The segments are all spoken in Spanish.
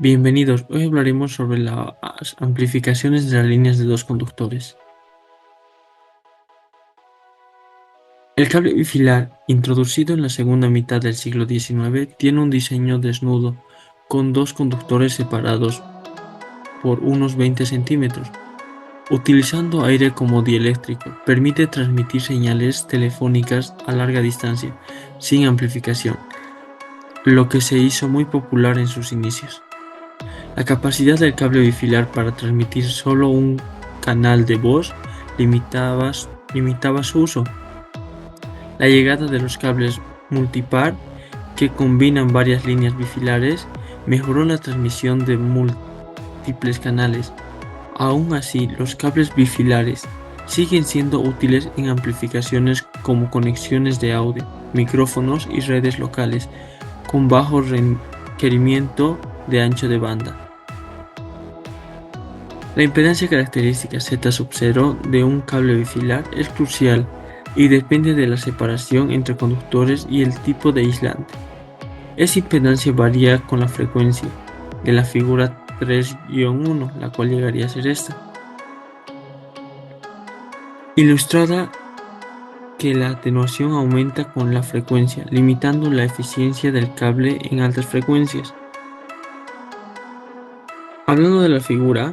Bienvenidos, hoy hablaremos sobre las amplificaciones de las líneas de dos conductores. El cable bifilar, introducido en la segunda mitad del siglo XIX, tiene un diseño desnudo, con dos conductores separados por unos 20 centímetros. Utilizando aire como dieléctrico, permite transmitir señales telefónicas a larga distancia, sin amplificación, lo que se hizo muy popular en sus inicios. La capacidad del cable bifilar para transmitir solo un canal de voz limitaba su uso. La llegada de los cables multipar, que combinan varias líneas bifilares, mejoró la transmisión de múltiples canales. Aún así, los cables bifilares siguen siendo útiles en amplificaciones como conexiones de audio, micrófonos y redes locales, con bajo requerimiento de ancho de banda. La impedancia característica Z0 de un cable bifilar es crucial y depende de la separación entre conductores y el tipo de aislante. Esa impedancia varía con la frecuencia de la figura 3-1, la cual llegaría a ser esta. Ilustrada que la atenuación aumenta con la frecuencia, limitando la eficiencia del cable en altas frecuencias. Hablando de la figura,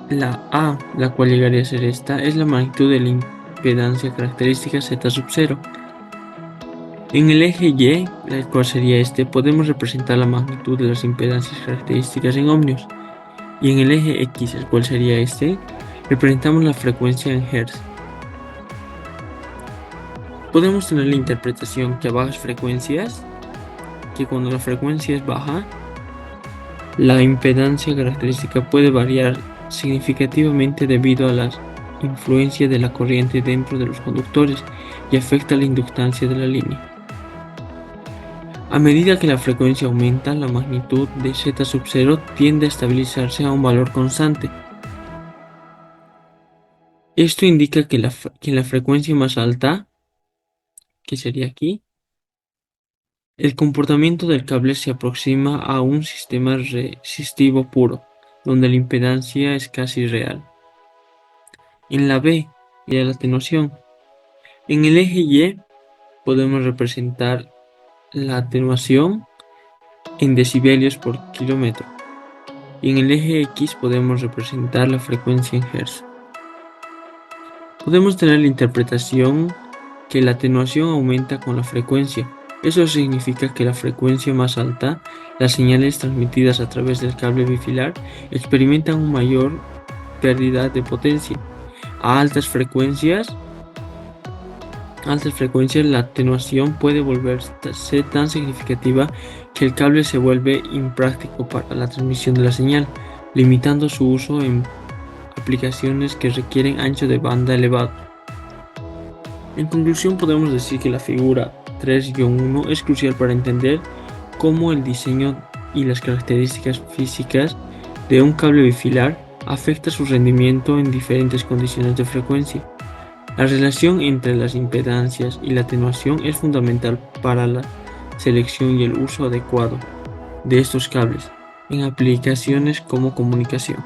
la A, la cual llegaría a ser esta, es la magnitud de la impedancia característica Z0. En el eje Y, el cual sería este, podemos representar la magnitud de las impedancias características en ohmios. Y en el eje X, el cual sería este, representamos la frecuencia en Hz. Podemos tener la interpretación que a bajas frecuencias, que cuando la frecuencia es baja, la impedancia característica puede variar significativamente debido a la influencia de la corriente dentro de los conductores y afecta la inductancia de la línea. A medida que la frecuencia aumenta, la magnitud de Z0 tiende a estabilizarse a un valor constante. Esto indica que en la frecuencia más alta, que sería aquí, el comportamiento del cable se aproxima a un sistema resistivo puro, donde la impedancia es casi real. En la B, y la atenuación. En el eje Y podemos representar la atenuación en decibelios por kilómetro. Y en el eje X podemos representar la frecuencia en Hz. Podemos tener la interpretación que la atenuación aumenta con la frecuencia. Eso significa que a la frecuencia más alta, las señales transmitidas a través del cable bifilar experimentan una mayor pérdida de potencia. A altas frecuencias, la atenuación puede volverse tan significativa que el cable se vuelve impráctico para la transmisión de la señal, limitando su uso en aplicaciones que requieren ancho de banda elevado. En conclusión, podemos decir que la figura 3-1 es crucial para entender cómo el diseño y las características físicas de un cable bifilar afecta su rendimiento en diferentes condiciones de frecuencia. La relación entre las impedancias y la atenuación es fundamental para la selección y el uso adecuado de estos cables en aplicaciones como comunicación.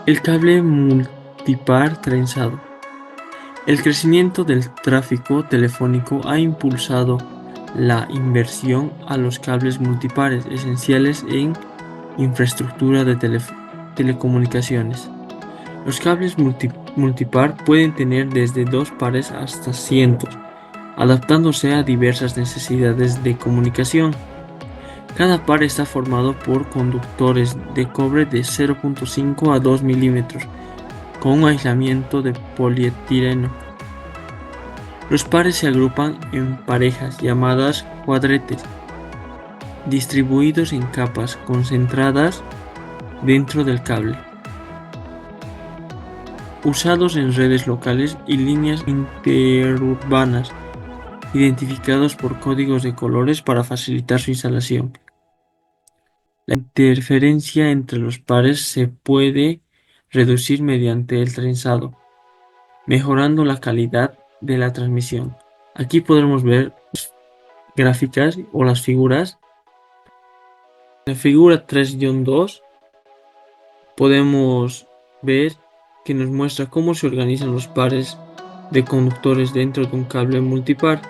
El cable multipar trenzado. El crecimiento del tráfico telefónico ha impulsado la inversión a los cables multipares esenciales en infraestructura de telecomunicaciones. Los cables multipar pueden tener desde 2 pares hasta cientos, adaptándose a diversas necesidades de comunicación. Cada par está formado por conductores de cobre de 0.5 a 2 milímetros, con un aislamiento de polietileno. Los pares se agrupan en parejas llamadas cuadretes, distribuidos en capas concentradas dentro del cable, usados en redes locales y líneas interurbanas, identificados por códigos de colores para facilitar su instalación. La interferencia entre los pares se puede reducir mediante el trenzado, mejorando la calidad de la transmisión. Aquí podremos ver gráficas o las figuras. En la figura 3-2 podemos ver que nos muestra cómo se organizan los pares de conductores dentro de un cable multipar.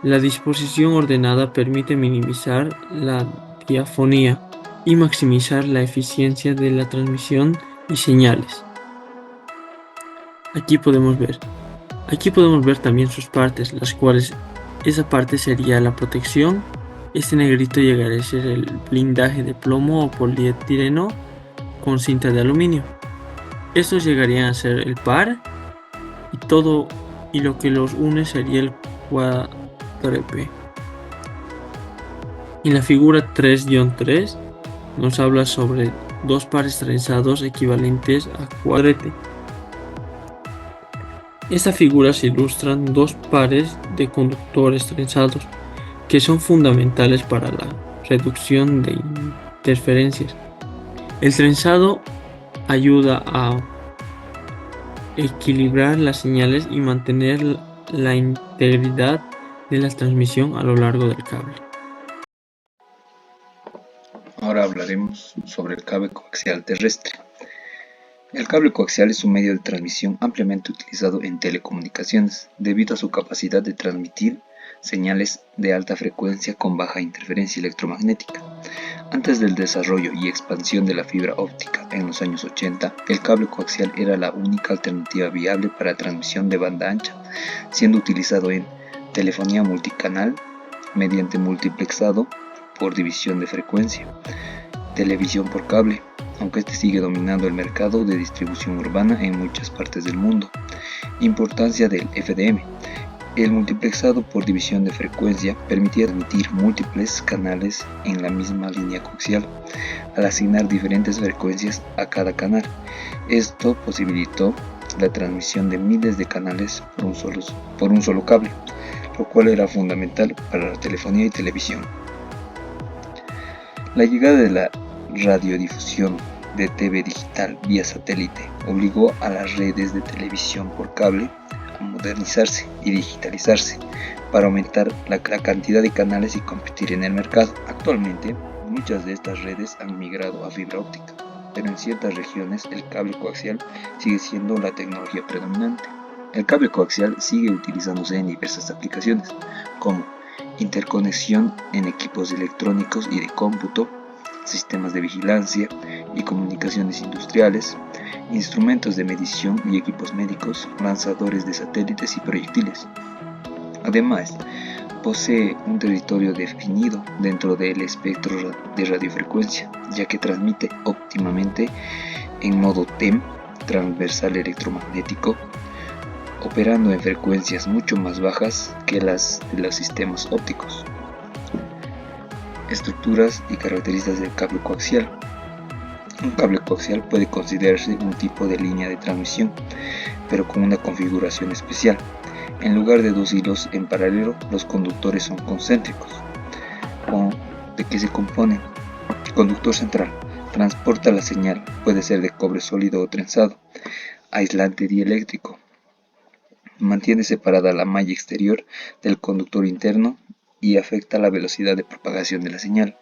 La disposición ordenada permite minimizar la diafonía y maximizar la eficiencia de la transmisión y señales. Aquí podemos ver también sus partes, las cuales esa parte sería la protección. Este negrito llegaría a ser el blindaje de plomo o polietileno con cinta de aluminio. Estos llegarían a ser el par y lo que los une sería el cuádruple. En la figura 3-3 nos habla sobre dos pares trenzados equivalentes a cuadrete. Esta figura se ilustran dos pares de conductores trenzados que son fundamentales para la reducción de interferencias. El trenzado ayuda a equilibrar las señales y mantener la integridad de la transmisión a lo largo del cable. Ahora hablaremos sobre el cable coaxial terrestre. El cable coaxial es un medio de transmisión ampliamente utilizado en telecomunicaciones debido a su capacidad de transmitir señales de alta frecuencia con baja interferencia electromagnética. Antes del desarrollo y expansión de la fibra óptica en los años 80, el cable coaxial era la única alternativa viable para transmisión de banda ancha, siendo utilizado en telefonía multicanal mediante multiplexado por división de frecuencia, televisión por cable, aunque este sigue dominando el mercado de distribución urbana en muchas partes del mundo. Importancia del FDM. El multiplexado por división de frecuencia permitía transmitir múltiples canales en la misma línea coaxial, al asignar diferentes frecuencias a cada canal. Esto posibilitó la transmisión de miles de canales por un solo cable, lo cual era fundamental para la telefonía y televisión. La llegada de la radiodifusión de TV digital vía satélite obligó a las redes de televisión por cable a modernizarse y digitalizarse para aumentar la cantidad de canales y competir en el mercado. Actualmente, muchas de estas redes han migrado a fibra óptica, pero en ciertas regiones el cable coaxial sigue siendo la tecnología predominante. El cable coaxial sigue utilizándose en diversas aplicaciones, como interconexión en equipos electrónicos y de cómputo, sistemas de vigilancia y comunicaciones industriales, instrumentos de medición y equipos médicos, lanzadores de satélites y proyectiles. Además, posee un territorio definido dentro del espectro de radiofrecuencia, ya que transmite óptimamente en modo TEM, transversal electromagnético, operando en frecuencias mucho más bajas que las de los sistemas ópticos. Estructuras y características del cable coaxial. Un cable coaxial puede considerarse un tipo de línea de transmisión, pero con una configuración especial. En lugar de dos hilos en paralelo, los conductores son concéntricos. ¿De qué se componen? Conductor central. Transporta la señal, puede ser de cobre sólido o trenzado. Aislante dieléctrico. Mantiene separada la malla exterior del conductor interno y afecta la velocidad de propagación de la señal.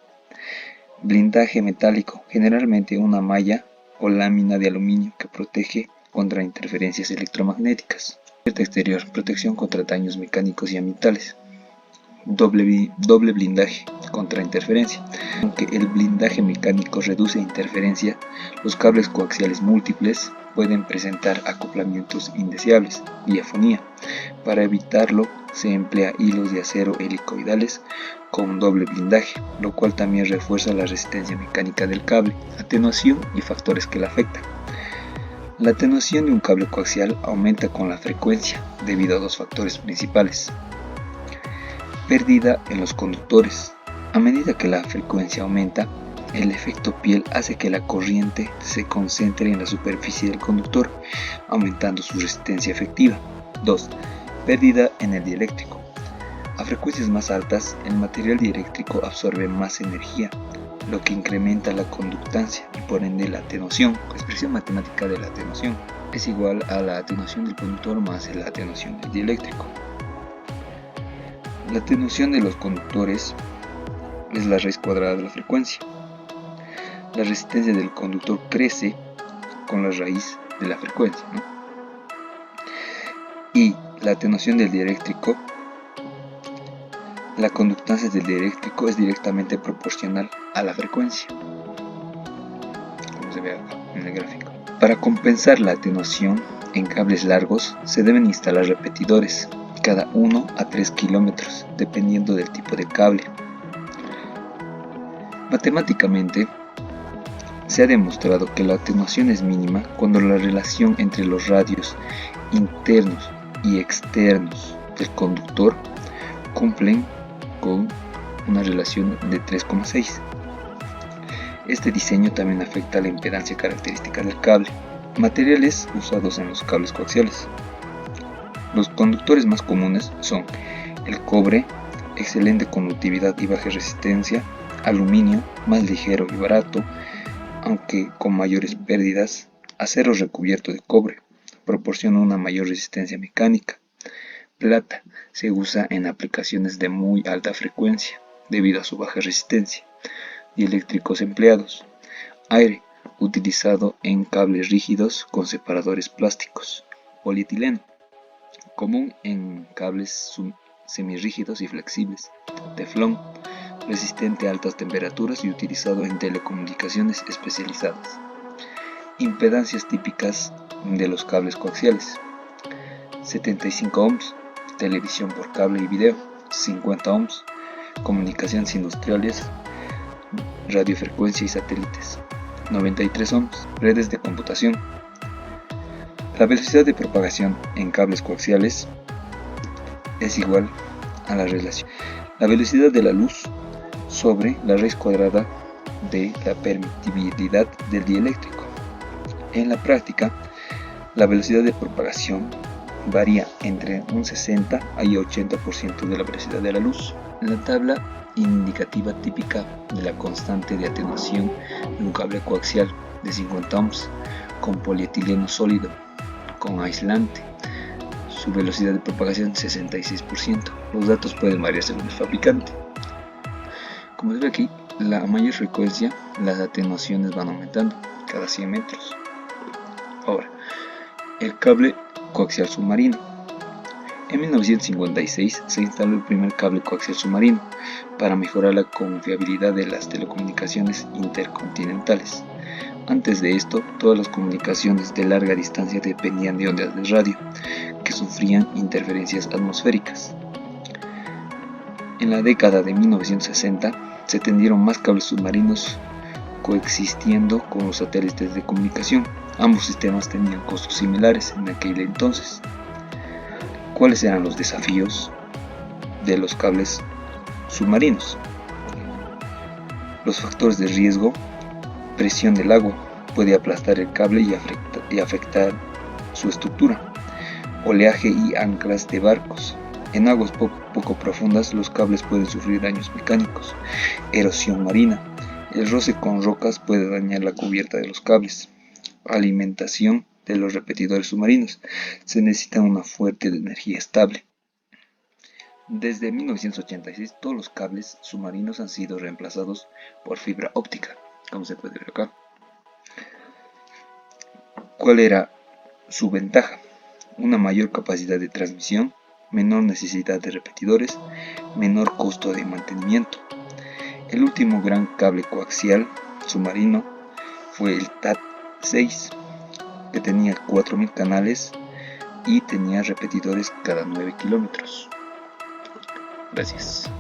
Blindaje metálico, generalmente una malla o lámina de aluminio que protege contra interferencias electromagnéticas. Cubierta exterior, protección contra daños mecánicos y ambientales. Doble blindaje contra interferencia. Aunque el blindaje mecánico reduce interferencia, los cables coaxiales múltiples pueden presentar acoplamientos indeseables, diafonía. Para evitarlo, se emplea hilos de acero helicoidales con doble blindaje, lo cual también refuerza la resistencia mecánica del cable. Atenuación y factores que la afectan. La atenuación de un cable coaxial aumenta con la frecuencia debido a dos factores principales. Pérdida en los conductores. A medida que la frecuencia aumenta, el efecto piel hace que la corriente se concentre en la superficie del conductor, aumentando su resistencia efectiva. 2. Pérdida en el dieléctrico. A frecuencias más altas, el material dieléctrico absorbe más energía, lo que incrementa la conductancia y por ende la atenuación, expresión matemática de la atenuación. es igual a la atenuación del conductor más la atenuación del dieléctrico. La atenuación de los conductores es la raíz cuadrada de la frecuencia. La resistencia del conductor crece con la raíz de la frecuencia, ¿no? Y la atenuación del dieléctrico, la conductancia del dieléctrico es directamente proporcional a la frecuencia, como se ve acá en el gráfico. Para compensar la atenuación en cables largos se deben instalar repetidores, cada 1 a 3 kilómetros, dependiendo del tipo de cable. Matemáticamente, se ha demostrado que la atenuación es mínima cuando la relación entre los radios internos y externos del conductor cumplen con una relación de 3,6. Este diseño también afecta a la impedancia característica del cable. Materiales usados en los cables coaxiales. Los conductores más comunes son el cobre, excelente conductividad y baja resistencia, aluminio, más ligero y barato, aunque con mayores pérdidas, acero recubierto de cobre, proporciona una mayor resistencia mecánica. Plata se usa en aplicaciones de muy alta frecuencia, debido a su baja resistencia. Dieléctricos empleados. Aire, utilizado en cables rígidos con separadores plásticos. Polietileno, común en cables semirrígidos y flexibles. Teflón, resistente a altas temperaturas y utilizado en telecomunicaciones especializadas. Impedancias típicas de los cables coaxiales: 75 ohms, televisión por cable y video; 50 ohms, comunicaciones industriales, radiofrecuencia y satélites; 93 ohms, redes de computación. La velocidad de propagación en cables coaxiales es igual a la relación la velocidad de la luz sobre la raíz cuadrada de la permitibilidad del dieléctrico. En la práctica, la velocidad de propagación varía entre un 60 y 80% de la velocidad de la luz. La tabla indicativa típica de la constante de atenuación de un cable coaxial de 50 ohms con polietileno sólido con aislante. Su velocidad de propagación 66%. Los datos pueden variar según el fabricante. Como se ve aquí, la mayor frecuencia, las atenuaciones van aumentando cada 100 metros. Ahora, el cable coaxial submarino. En 1956 se instaló el primer cable coaxial submarino para mejorar la confiabilidad de las telecomunicaciones intercontinentales. Antes de esto, todas las comunicaciones de larga distancia dependían de ondas de radio, que sufrían interferencias atmosféricas. En la década de 1960 se tendieron más cables submarinos coexistiendo con los satélites de comunicación. Ambos sistemas tenían costos similares en aquel entonces. ¿Cuáles eran los desafíos de los cables submarinos? Los factores de riesgo: presión del agua puede aplastar el cable y afectar su estructura. Oleaje y anclas de barcos. En aguas poco profundas los cables pueden sufrir daños mecánicos. Erosión marina. El roce con rocas puede dañar la cubierta de los cables. Alimentación de los repetidores submarinos. Se necesita una fuente de energía estable. Desde 1986 todos los cables submarinos han sido reemplazados por fibra óptica, como se puede ver acá. ¿Cuál era su ventaja? Una mayor capacidad de transmisión, menor necesidad de repetidores, menor costo de mantenimiento. El último gran cable coaxial submarino fue el TAT-6, que tenía 4000 canales y tenía repetidores cada 9 kilómetros. Gracias.